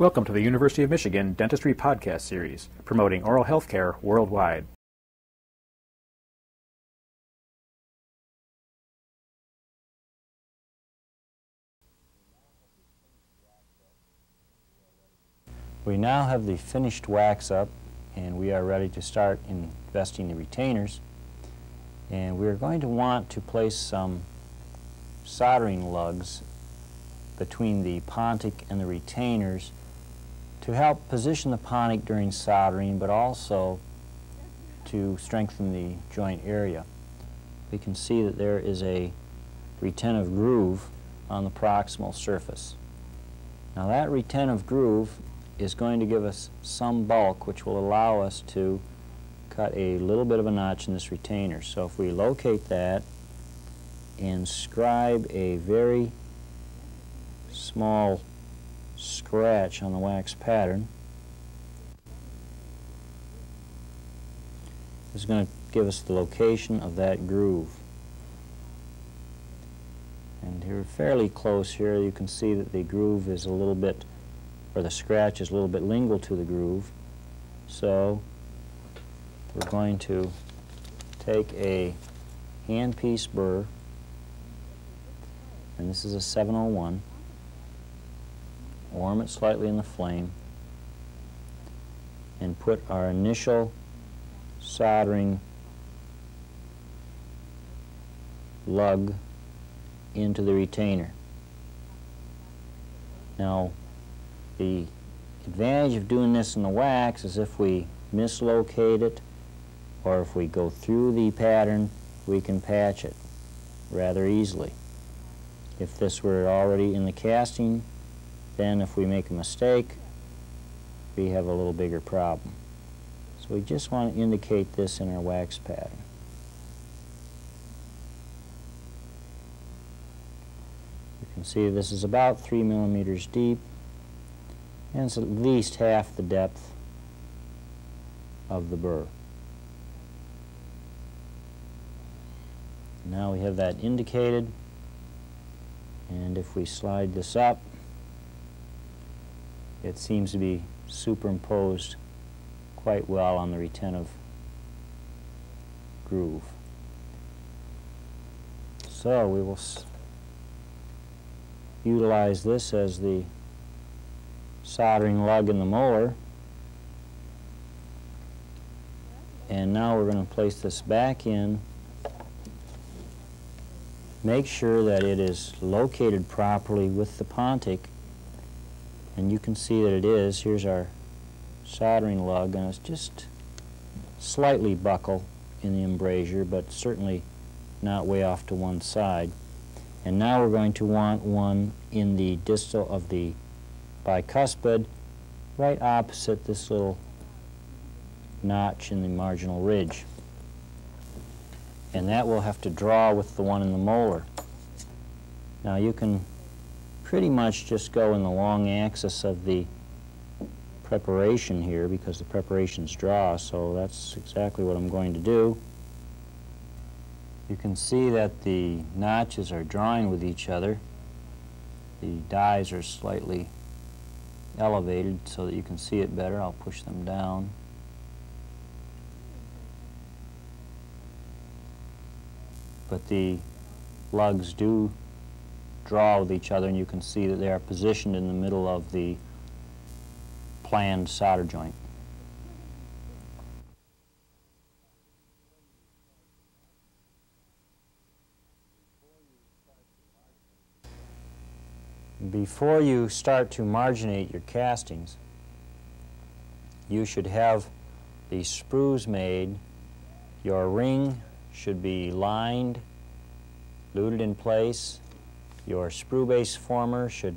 Welcome to the University of Michigan Dentistry Podcast Series, promoting oral health care worldwide. We now have the finished wax up, and we are ready to start investing the retainers. And we're going to want to place some soldering lugs between the pontic and the retainers to help position the pontic during soldering, but also to strengthen the joint area. We can see that there is a retentive groove on the proximal surface. Now that retentive groove is going to give us some bulk, which will allow us to cut a little bit of a notch in this retainer. So if we locate that and scribe a very small scratch on the wax pattern, this is going to give us the location of that groove. And here, fairly close here, you can see that the groove is a little bit, or the scratch is a little bit lingual to the groove. So we're going to take a handpiece burr, and this is a 701, warm it slightly in the flame, and put our initial soldering lug into the retainer. Now, the advantage of doing this in the wax is if we mislocate it or if we go through the pattern, we can patch it rather easily. If this were already in the casting, then if we make a mistake, we have a little bigger problem. So we just want to indicate this in our wax pattern. You can see this is about 3 millimeters deep, and it's at least half the depth of the burr. Now we have that indicated, and if we slide this up, it seems to be superimposed quite well on the retentive groove. So we will utilize this as the soldering lug in the molar, and now we're going to place this back in. Make sure that it is located properly with the pontic, and you can see that it is. Here's our soldering lug, and it's just slightly buckle in the embrasure, but certainly not way off to one side. And now we're going to want one in the distal of the bicuspid, right opposite this little notch in the marginal ridge. And that will have to draw with the one in the molar. Now you can pretty much just go in the long axis of the preparation here, because the preparation's draw, so that's exactly what I'm going to do. You can see that the notches are drawing with each other. The dies are slightly elevated so that you can see it better. I'll push them down. But the lugs do draw with each other, and you can see that they are positioned in the middle of the planned solder joint. Before you start to marginate your castings, you should have the sprues made. Your ring should be lined, luted in place. Your sprue base former should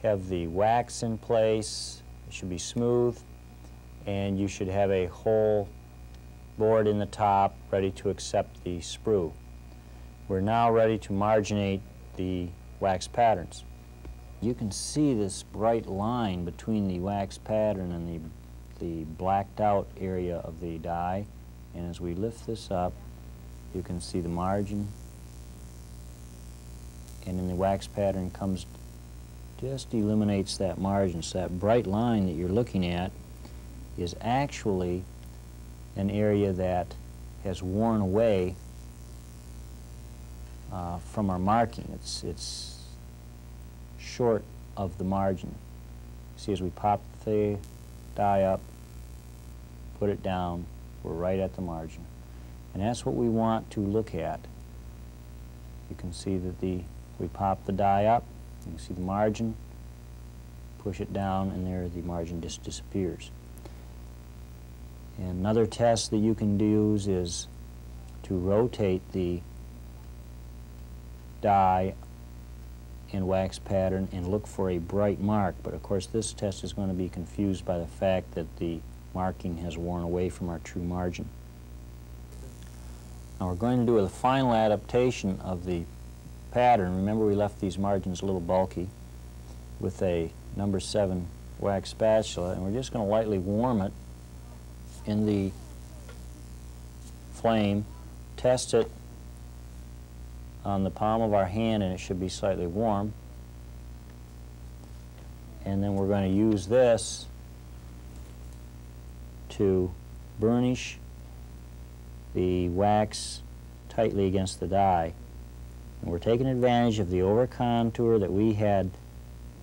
have the wax in place. It should be smooth, and you should have a hole bored in the top ready to accept the sprue. We're now ready to marginate the wax patterns. You can see this bright line between the wax pattern and the blacked out area of the die, and as we lift this up, you can see the margin, and then the wax pattern comes just eliminates that margin. So that bright line that you're looking at is actually an area that has worn away from our marking. It's short of the margin. See, as we pop the die up, put it down, we're right at the margin. And that's what we want to look at. You can see that we pop the die up, you can see the margin, push it down, and there the margin just disappears. And another test that you can use is to rotate the die in wax pattern and look for a bright mark. But of course this test is going to be confused by the fact that the marking has worn away from our true margin. Now we're going to do the final adaptation of the pattern. Remember, we left these margins a little bulky with a number 7 wax spatula, and we're just going to lightly warm it in the flame, test it on the palm of our hand, and it should be slightly warm. And then we're going to use this to burnish the wax tightly against the die. And we're taking advantage of the over contour that we had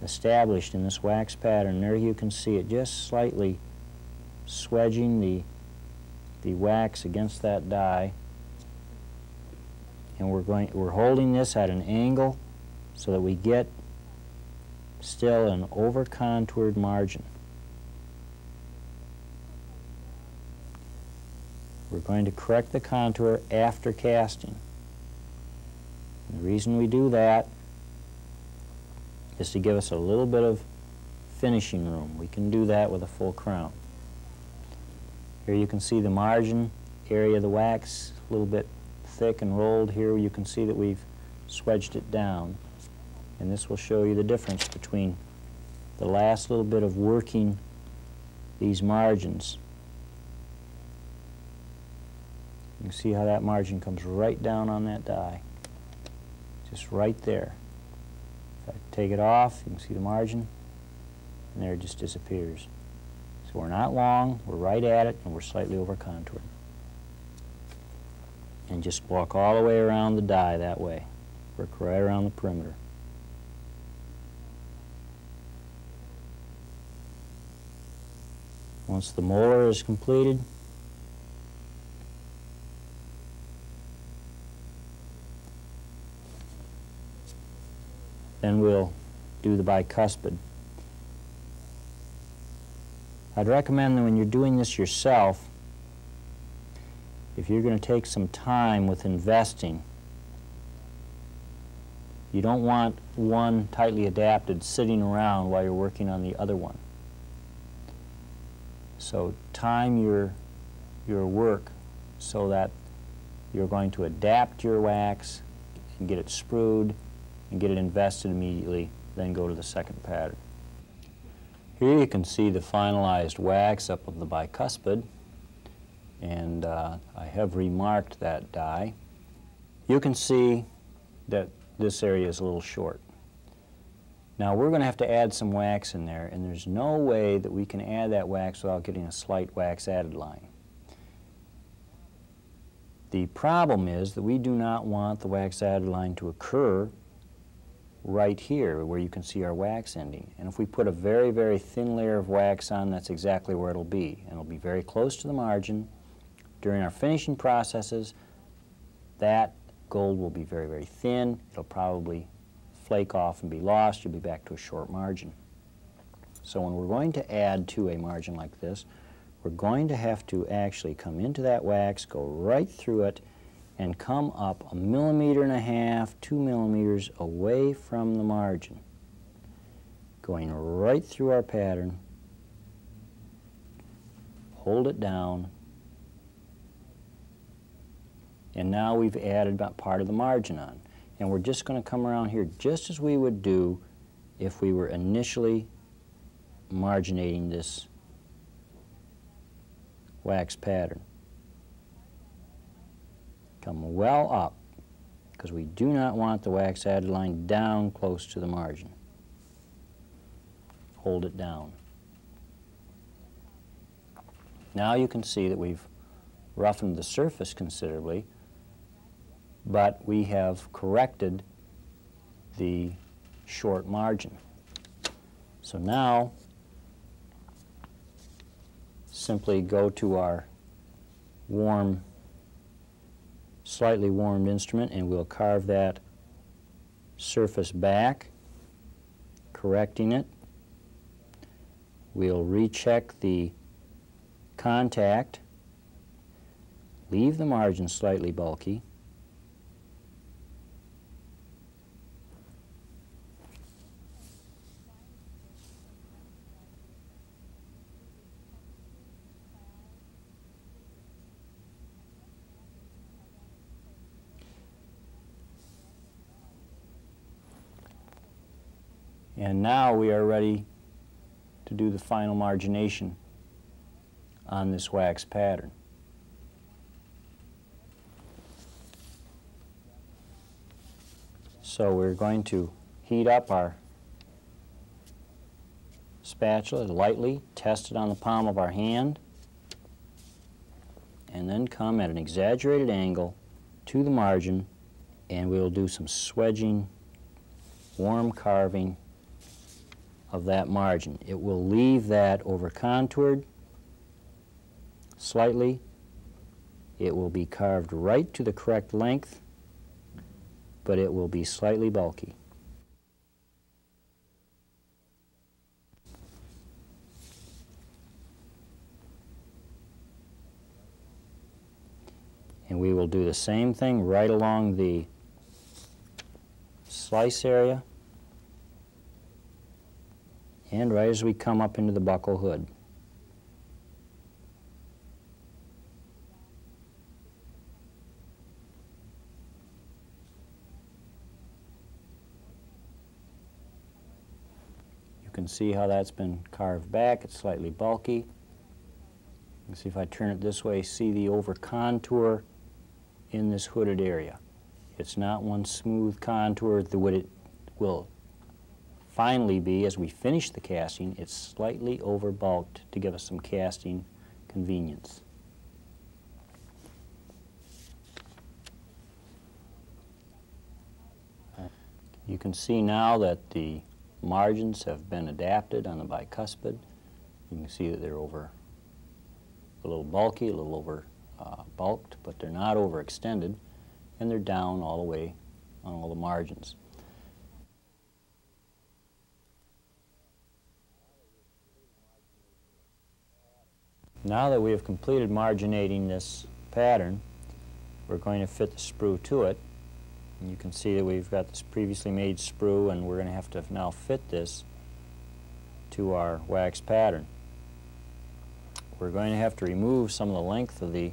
established in this wax pattern. There you can see it just slightly swedging the wax against that die. And we're holding this at an angle so that we get still an over contoured margin. We're going to correct the contour after casting. And the reason we do that is to give us a little bit of finishing room. We can do that with a full crown. Here you can see the margin area of the wax, a little bit thick and rolled. Here you can see that we've swedged it down, and this will show you the difference between the last little bit of working these margins. You can see how that margin comes right down on that die, just right there. If I take it off, you can see the margin, and there it just disappears. So we're not long, we're right at it, and we're slightly over contoured. And just walk all the way around the die that way. Work right around the perimeter. Once the molar is completed, then we'll do the bicuspid. I'd recommend that when you're doing this yourself, if you're going to take some time with investing, you don't want one tightly adapted sitting around while you're working on the other one. So time your work so that you're going to adapt your wax and get it sprued and get it invested immediately, then go to the second pattern. Here you can see the finalized wax up of the bicuspid, and I have remarked that die. You can see that this area is a little short. Now we're going to have to add some wax in there, and there's no way that we can add that wax without getting a slight wax added line. The problem is that we do not want the wax added line to occur right here where you can see our wax ending. And if we put a very, very thin layer of wax on, that's exactly where it'll be. And it'll be very close to the margin. During our finishing processes, that gold will be very, very thin. It'll probably flake off and be lost. You'll be back to a short margin. So when we're going to add to a margin like this, we're going to have to actually come into that wax, go right through it, and come up 1.5 millimeters, 2 millimeters away from the margin, going right through our pattern, hold it down, and now we've added about part of the margin on. And we're just going to come around here just as we would do if we were initially marginating this wax pattern. Come well up, because we do not want the wax added line down close to the margin. hold it down. Now you can see that we've roughened the surface considerably, but we have corrected the short margin. So now simply go to our slightly warmed instrument, and we'll carve that surface back, correcting it. We'll recheck the contact, leave the margin slightly bulky, and now we are ready to do the final margination on this wax pattern. So we're going to heat up our spatula lightly, test it on the palm of our hand, and then come at an exaggerated angle to the margin, and we'll do some swedging, warm carving of that margin. It will leave that over contoured slightly. It will be carved right to the correct length, but it will be slightly bulky. And we will do the same thing right along the slice area and right as we come up into the buckle hood. You can see how that's been carved back. It's slightly bulky. You can see if I turn it this way, see the over contour in this hooded area. It's not one smooth contour the way it will finally be as we finish the casting. It's slightly over bulked to give us some casting convenience. You can see now that the margins have been adapted on the bicuspid. You can see that they're over a little bulky, a little over bulked, but they're not overextended, and they're down all the way on all the margins. Now that we have completed marginating this pattern, we're going to fit the sprue to it. And you can see that we've got this previously made sprue, and we're going to have to now fit this to our wax pattern. We're going to have to remove some of the length of the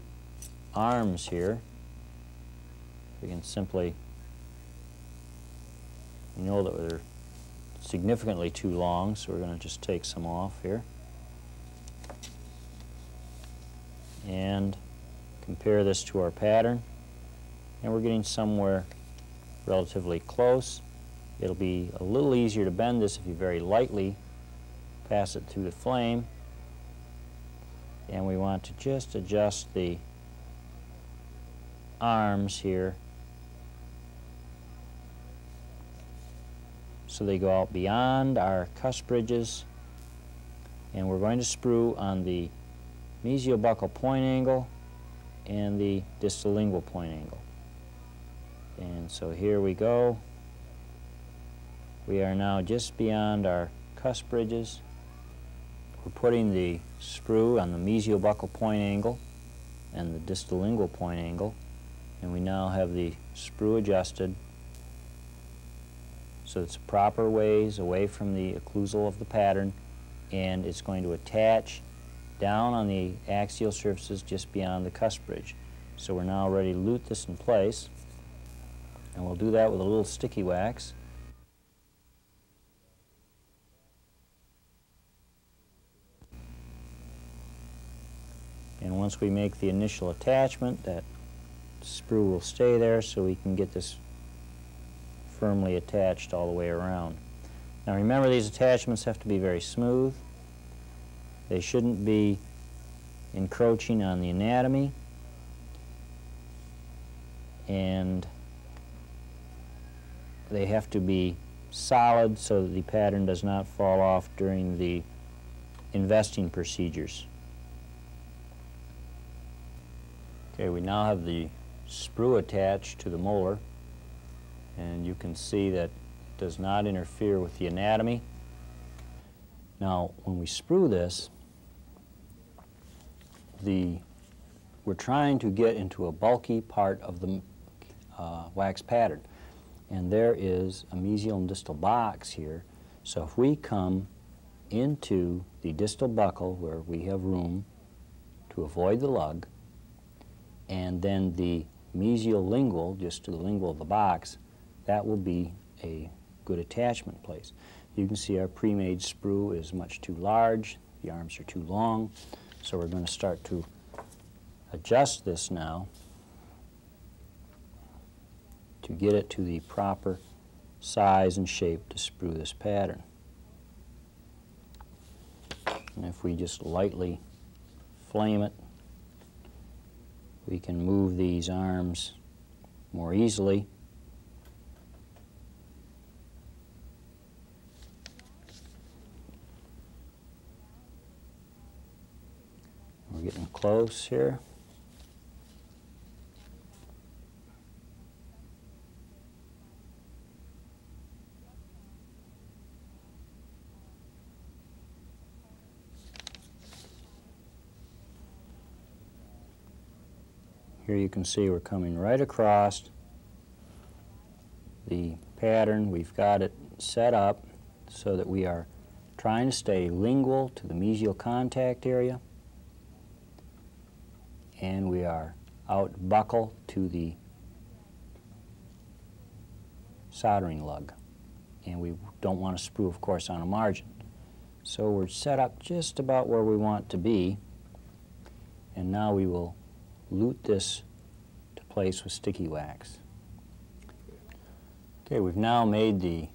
arms here. We can simply, you know that they're significantly too long, so we're going to just take some off here and compare this to our pattern, and we're getting somewhere relatively close. It'll be a little easier to bend this if you very lightly pass it through the flame, and we want to just adjust the arms here so they go out beyond our cusp ridges, and we're going to sprue on the mesiobuccal point angle and the distal lingual point angle. And so here we go. We are now just beyond our cusp ridges. We're putting the sprue on the mesiobuccal point angle and the distal lingual point angle, and we now have the sprue adjusted so it's proper ways away from the occlusal of the pattern, and it's going to attach down on the axial surfaces just beyond the cusp ridge. So we're now ready to lute this in place, and we'll do that with a little sticky wax. And once we make the initial attachment, that sprue will stay there so we can get this firmly attached all the way around. Now remember, these attachments have to be very smooth. They shouldn't be encroaching on the anatomy, and they have to be solid so that the pattern does not fall off during the investing procedures. Okay, we now have the sprue attached to the molar, and you can see that it does not interfere with the anatomy. Now, when we sprue this, we're trying to get into a bulky part of the wax pattern, and there is a mesial and distal box here. So if we come into the distal buckle where we have room to avoid the lug, and then the mesial lingual, just to the lingual of the box, that will be a good attachment place. You can see our pre-made sprue is much too large, the arms are too long, so we're going to start to adjust this now to get it to the proper size and shape to sprue this pattern. And if we just lightly flame it, we can move these arms more easily. We're getting close here. Here you can see we're coming right across the pattern. We've got it set up so that we are trying to stay lingual to the mesial contact area, and we are out buckle to the soldering lug. And we don't want to sprue, of course, on a margin. So we're set up just about where we want to be, and now we will lute this to place with sticky wax. Okay, we've now made the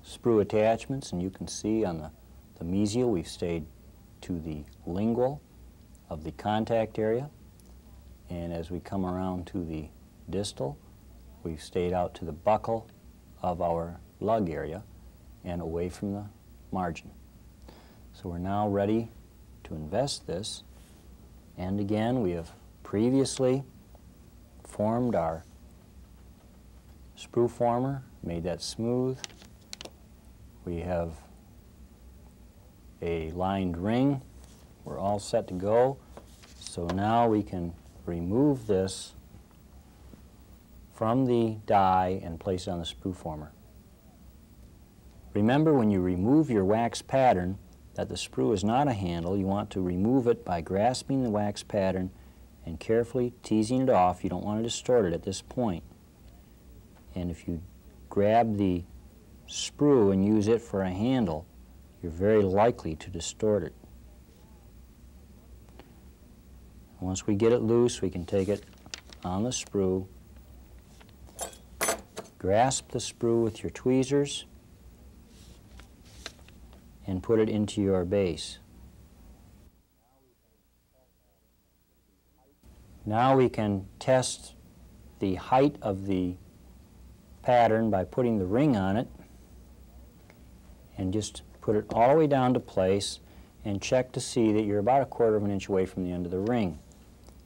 sprue attachments, and you can see on the mesial we've stayed to the lingual of the contact area, and as we come around to the distal, we've stayed out to the buckle of our lug area and away from the margin. So we're now ready to invest this, and again we have previously formed our sprue former, made that smooth. We have a lined ring. We're all set to go. So now we can remove this from the die and place it on the sprue former. Remember, when you remove your wax pattern, that the sprue is not a handle. You want to remove it by grasping the wax pattern and carefully teasing it off. You don't want to distort it at this point. And if you grab the sprue and use it for a handle, you're very likely to distort it. Once we get it loose, we can take it on the sprue, grasp the sprue with your tweezers, and put it into your base. Now we can test the height of the pattern by putting the ring on it, and just put it all the way down to place and check to see that you're about 1/4 of an inch away from the end of the ring.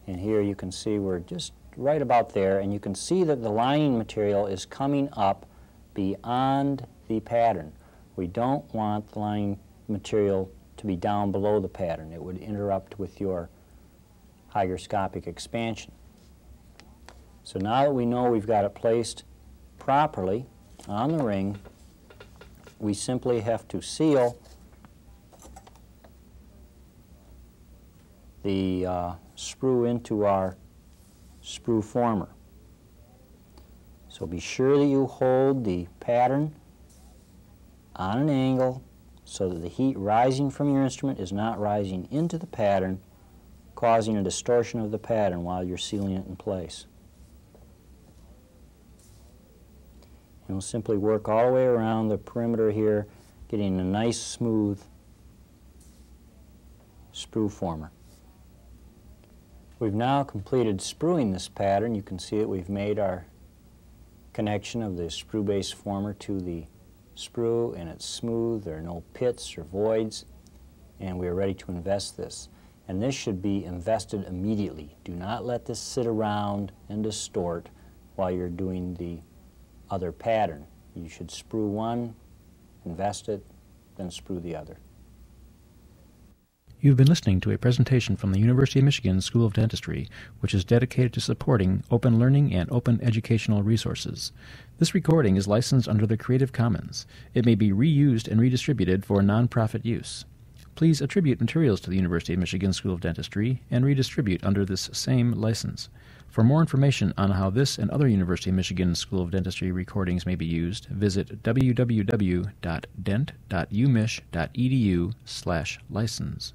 And here you can see we're just right about there, and you can see that the lining material is coming up beyond the pattern. We don't want the lining material to be down below the pattern. It would interrupt with your hygroscopic expansion. So now that we know we've got it placed properly on the ring, we simply have to seal the sprue into our sprue former. So be sure that you hold the pattern on an angle so that the heat rising from your instrument is not rising into the pattern, causing a distortion of the pattern while you're sealing it in place. And we'll simply work all the way around the perimeter here getting a nice smooth sprue former. We've now completed spruing this pattern. You can see that we've made our connection of the sprue base former to the sprue, and it's smooth. There are no pits or voids, and we are ready to invest this. And this should be invested immediately. Do not let this sit around and distort while you're doing the other pattern. You should sprue one, invest it, then sprue the other. You've been listening to a presentation from the University of Michigan School of Dentistry, which is dedicated to supporting open learning and open educational resources. This recording is licensed under the Creative Commons. It may be reused and redistributed for nonprofit use. Please attribute materials to the University of Michigan School of Dentistry and redistribute under this same license. For more information on how this and other University of Michigan School of Dentistry recordings may be used, visit www.dent.umich.edu/license.